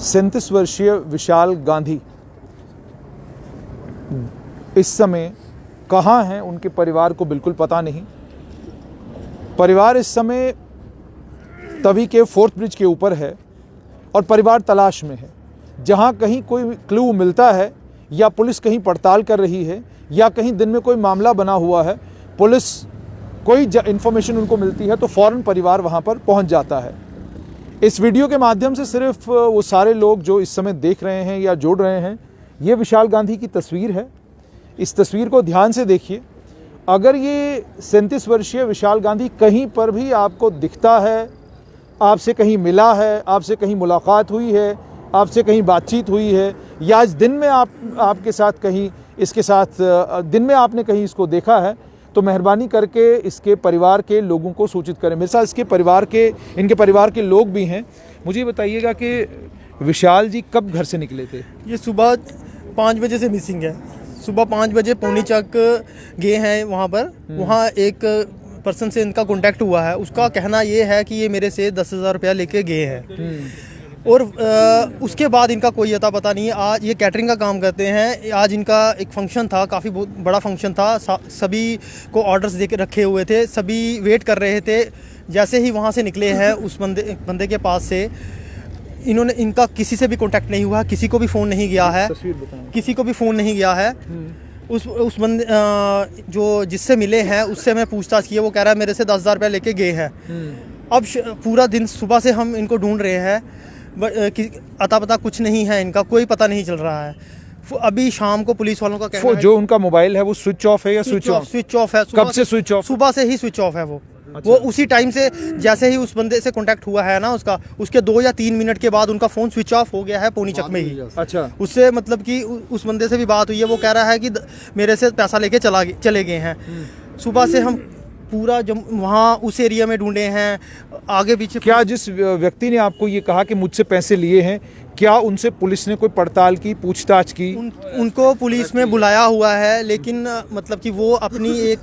37 वर्षीय विशाल गांधी इस समय कहाँ हैं उनके परिवार को बिल्कुल पता नहीं। परिवार इस समय तवी के 4th ब्रिज के ऊपर है और परिवार तलाश में है। जहाँ कहीं कोई क्लू मिलता है या पुलिस कहीं पड़ताल कर रही है या कहीं दिन में कोई मामला बना हुआ है, पुलिस कोई इन्फॉर्मेशन उनको मिलती है तो फ़ौरन परिवार वहाँ पर पहुँच जाता है। इस वीडियो के माध्यम से सिर्फ वो सारे लोग जो इस समय देख रहे हैं या जोड़ रहे हैं, ये विशाल गांधी की तस्वीर है। इस तस्वीर को ध्यान से देखिए। अगर ये 37 वर्षीय विशाल गांधी कहीं पर भी आपको दिखता है, आपसे कहीं मिला है, आपसे कहीं मुलाकात हुई है, आपसे कहीं बातचीत हुई है या आज दिन में आपके साथ कहीं इसके साथ दिन में आपने कहीं इसको देखा है, तो मेहरबानी करके इसके परिवार के लोगों को सूचित करें। मेरे साथ इनके परिवार के लोग भी हैं। मुझे बताइएगा कि विशाल जी कब घर से निकले थे? ये सुबह 5 बजे से मिसिंग है। सुबह 5 बजे पौनी चक गए हैं वहाँ पर। वहाँ एक पर्सन से इनका कांटेक्ट हुआ है। उसका कहना ये है कि ये मेरे से 10,000 रुपया लेके गए हैं और उसके बाद इनका कोई अता पता नहीं है। आज ये कैटरिंग का काम करते हैं। आज इनका एक फंक्शन था, काफ़ी बड़ा फंक्शन था। सभी को ऑर्डर्स दे के रखे हुए थे, सभी वेट कर रहे थे। जैसे ही वहाँ से निकले हैं उस बंदे के पास से इनका किसी से भी कांटेक्ट नहीं हुआ, किसी को भी फ़ोन नहीं गया है, किसी को भी फ़ोन नहीं गया है। उस बंदे जो जिससे मिले हैं उससे मैं पूछताछ की है। वो कह रहा है मेरे से 10,000 रुपया लेके गए हैं। अब पूरा दिन सुबह से हम इनको ढूंढ रहे हैं, अता पता कुछ नहीं है, इनका कोई पता नहीं चल रहा है। अभी शाम को पुलिस वालों का कहना है जो उनका मोबाइल है वो स्विच ऑफ है या स्विच ऑफ है। कब से स्विच ऑफ? सुबह से ही स्विच ऑफ है वो। अच्छा। वो उसी टाइम से जैसे ही उस बंदे से कांटेक्ट हुआ है ना उसके 2 या 3 मिनट के बाद उनका फ़ोन स्विच ऑफ हो गया है पौनी चक में ही। अच्छा। उससे मतलब कि उस बंदे से भी बात हुई है। वो कह रहा है कि मेरे से पैसा लेके चले गए हैं। सुबह से हम पूरा वहाँ उस एरिया में ढूंढे हैं, आगे पीछे। क्या जिस व्यक्ति ने आपको ये कहा कि मुझसे पैसे लिए हैं, क्या उनसे पुलिस ने कोई पड़ताल की, पूछताछ की? उनको पुलिस में बुलाया हुआ है, लेकिन मतलब कि वो अपनी एक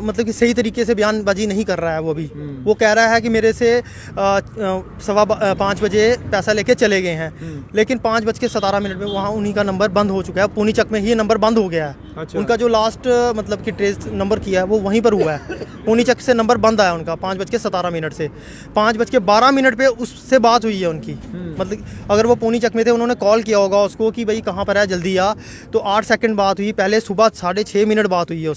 मतलब कि सही तरीके से बयानबाजी नहीं कर रहा है। वो कह रहा है कि मेरे से 5:15 बजे पैसा लेके चले गए हैं, लेकिन 5:17 में वहाँ उन्हीं का नंबर बंद हो चुका है। पौनी चक में ही नंबर बंद हो गया है। अच्छा। उनका जो लास्ट मतलब कि ट्रेस नंबर किया है वो वहीं पर हुआ है। पौनी चक से नंबर बंद आया उनका 5:17 से। 5:12 पे उससे बात हुई है उनकी। मतलब अगर वो पौनी चक में थे, उन्होंने कॉल किया होगा उसको कि भाई कहाँ पर है, जल्दी आ। तो 8 सेकंड बात हुई। पहले सुबह 6:30 बात हुई है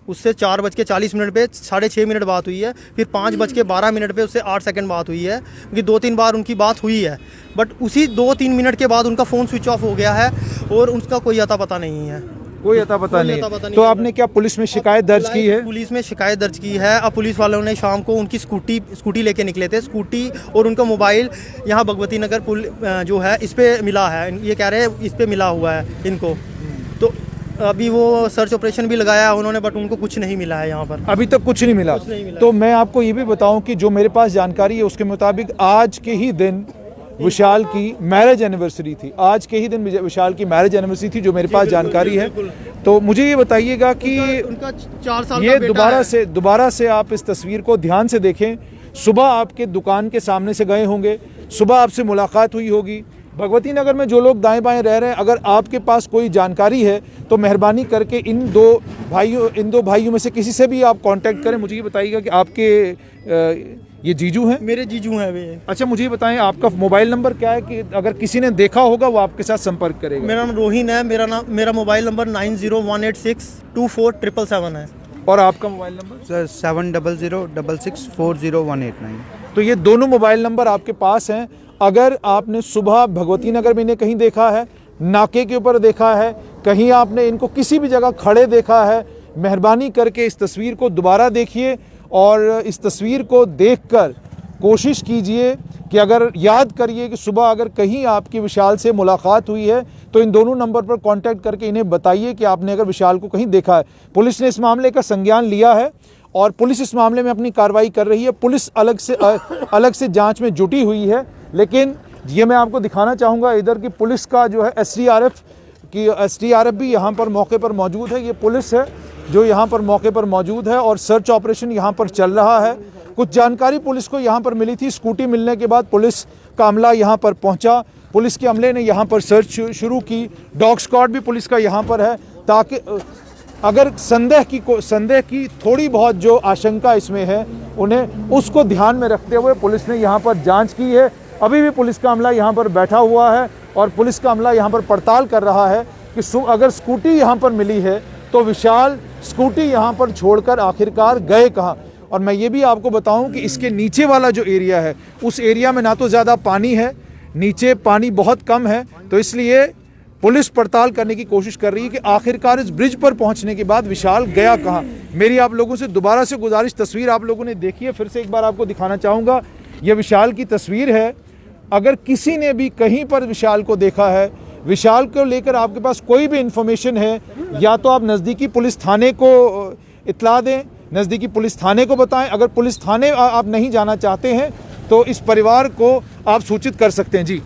उससे 4:40 पे 6:30 बात हुई है। फिर 5:12 पे उससे 8 सेकंड बात हुई है, क्योंकि 2-3 बार उनकी बात हुई है। बट उसी 2-3 मिनट के बाद उनका फ़ोन स्विच ऑफ हो गया है और उसका कोई अता पता नहीं है। कोई अता पता नहीं। तो आपने क्या पुलिस में शिकायत दर्ज की है? पुलिस में शिकायत दर्ज की है। अब पुलिस वालों ने शाम को उनकी स्कूटी लेके निकले थे। स्कूटी और उनका मोबाइल यहाँ भगवती नगर पुल जो है इस पे मिला है। ये कह रहे हैं इस पे मिला हुआ है इनको। तो अभी वो सर्च ऑपरेशन भी लगाया उन्होंने, बट उनको कुछ नहीं मिला है यहाँ पर। अभी तक कुछ नहीं मिला। तो मैं आपको ये भी बताऊँ कि जो मेरे पास जानकारी है उसके मुताबिक आज के ही दिन विशाल की मैरिज एनिवर्सरी थी। आज के ही दिन विशाल की मैरिज एनिवर्सरी थी, जो मेरे पास जानकारी है। तो मुझे ये बताइएगा कि उनका 4 साल ये दोबारा से आप इस तस्वीर को ध्यान से देखें। सुबह आपके दुकान के सामने से गए होंगे, सुबह आपसे मुलाकात हुई होगी। भगवती नगर में जो लोग दाएं बाएं रह रहे हैं, अगर आपके पास कोई जानकारी है तो मेहरबानी करके इन दो भाइयों में से किसी से भी आप कांटेक्ट करें। मुझे ये बताइएगा कि आपके ये जीजू हैं? मेरे जीजू हैं वे। अच्छा, मुझे ये बताएं आपका मोबाइल नंबर क्या है कि अगर किसी ने देखा होगा वो आपके साथ संपर्क करेगा? मेरा नाम रोहिन है। मेरा मोबाइल नंबर 9018624777 है। और आपका मोबाइल नंबर? 7006640189। तो ये दोनों मोबाइल नंबर आपके पास हैं। अगर आपने सुबह भगवती नगर में इन्हें कहीं देखा है, नाके के ऊपर देखा है, कहीं आपने इनको किसी भी जगह खड़े देखा है, मेहरबानी करके इस तस्वीर को दोबारा देखिए और इस तस्वीर को देखकर कोशिश कीजिए कि अगर याद करिए कि सुबह अगर कहीं आपकी विशाल से मुलाकात हुई है तो इन दोनों नंबर पर कांटेक्ट करके इन्हें बताइए कि आपने अगर विशाल को कहीं देखा है। पुलिस ने इस मामले का संज्ञान लिया है और पुलिस इस मामले में अपनी कार्रवाई कर रही है। पुलिस अलग से जांच में जुटी हुई है। लेकिन ये मैं आपको दिखाना चाहूँगा इधर की पुलिस का जो है एसडीआरएफ भी यहाँ पर मौके पर मौजूद है। ये पुलिस है जो यहाँ पर मौके पर मौजूद है और सर्च ऑपरेशन यहाँ पर चल रहा है। कुछ जानकारी पुलिस को यहाँ पर मिली थी। स्कूटी मिलने के बाद पुलिस का अमला यहाँ पर पहुँचा। पुलिस के अमले ने यहाँ पर सर्च शुरू की। डॉग स्क्वाड भी पुलिस का यहाँ पर है, ताकि अगर संदेह की थोड़ी बहुत जो आशंका इसमें है, उन्हें उसको ध्यान में रखते हुए पुलिस ने यहाँ पर जांच की है। अभी भी पुलिस का अमला यहाँ पर बैठा हुआ है और पुलिस का अमला यहाँ पर पड़ताल कर रहा है कि अगर स्कूटी यहाँ पर मिली है तो विशाल स्कूटी यहाँ पर छोड़कर आखिरकार गए कहाँ। और मैं ये भी आपको बताऊं कि इसके नीचे वाला जो एरिया है, उस एरिया में ना तो ज़्यादा पानी है, नीचे पानी बहुत कम है, तो इसलिए पुलिस पड़ताल करने की कोशिश कर रही है कि आखिरकार इस ब्रिज पर पहुंचने के बाद विशाल गया कहाँ। मेरी आप लोगों से दोबारा से गुजारिश, तस्वीर आप लोगों ने देखी है, फिर से एक बार आपको दिखाना चाहूँगा। यह विशाल की तस्वीर है। अगर किसी ने भी कहीं पर विशाल को देखा है, विशाल को लेकर आपके पास कोई भी इन्फॉर्मेशन है, या तो आप नज़दीकी पुलिस थाने को इत्तला दें, नज़दीकी पुलिस थाने को बताएं। अगर पुलिस थाने आप नहीं जाना चाहते हैं तो इस परिवार को आप सूचित कर सकते हैं। जी,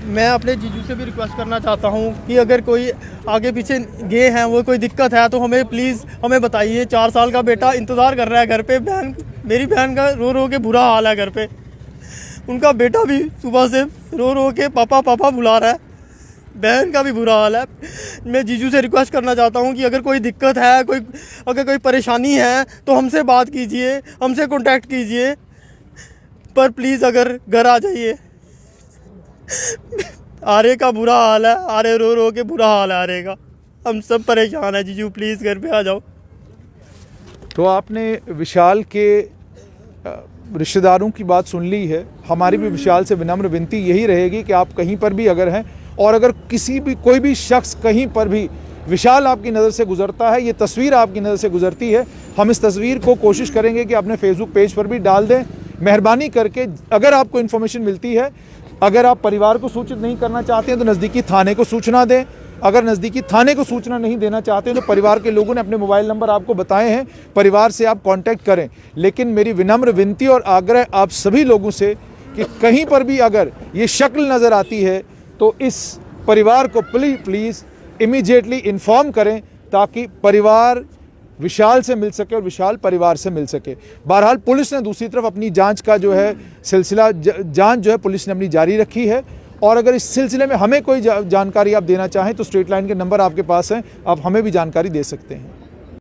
मैं अपने जीजू से भी रिक्वेस्ट करना चाहता हूँ कि अगर कोई आगे पीछे गए हैं, वो कोई दिक्कत है तो हमें प्लीज़ हमें बताइए। 4 साल का बेटा इंतज़ार कर रहा है घर पे। मेरी बहन का रो रो के बुरा हाल है घर पे। उनका बेटा भी सुबह से रो रो के पापा पापा बुला रहा है। बहन का भी बुरा हाल है। मैं जीजू से रिक्वेस्ट करना चाहता हूँ कि अगर कोई दिक्कत है, अगर कोई परेशानी है तो हमसे बात कीजिए, हमसे कांटेक्ट कीजिए, पर प्लीज़ अगर घर आ जाइए। आर्य का बुरा हाल है, आर्य रो रो के बुरा हाल है आर्य का। हम सब परेशान हैं। जीजू प्लीज़ घर पे आ जाओ। तो आपने विशाल के रिश्तेदारों की बात सुन ली है। हमारी भी विशाल से विनम्र विनती यही रहेगी कि आप कहीं पर भी अगर हैं, और अगर कोई भी शख्स कहीं पर भी विशाल आपकी नज़र से गुजरता है, ये तस्वीर आपकी नज़र से गुजरती है, हम इस तस्वीर को कोशिश करेंगे कि अपने फेसबुक पेज पर भी डाल दें। मेहरबानी करके अगर आपको इन्फॉर्मेशन मिलती है, अगर आप परिवार को सूचित नहीं करना चाहते हैं तो नज़दीकी थाने को सूचना दें। अगर नज़दीकी थाने को सूचना नहीं देना चाहते हैं तो परिवार के लोगों ने अपने मोबाइल नंबर आपको बताए हैं, परिवार से आप कांटेक्ट करें। लेकिन मेरी विनम्र विनती और आग्रह आप सभी लोगों से कि कहीं पर भी अगर ये शक्ल नज़र आती है तो इस परिवार को प्लीज़ इमीडिएटली इन्फॉर्म करें, ताकि परिवार विशाल से मिल सके और विशाल परिवार से मिल सके। बहरहाल पुलिस ने दूसरी तरफ अपनी जांच का जो है सिलसिला, जांच जो है पुलिस ने अपनी जारी रखी है। और अगर इस सिलसिले में हमें कोई जानकारी आप देना चाहें तो स्ट्रेट लाइन के नंबर आपके पास हैं, आप हमें भी जानकारी दे सकते हैं।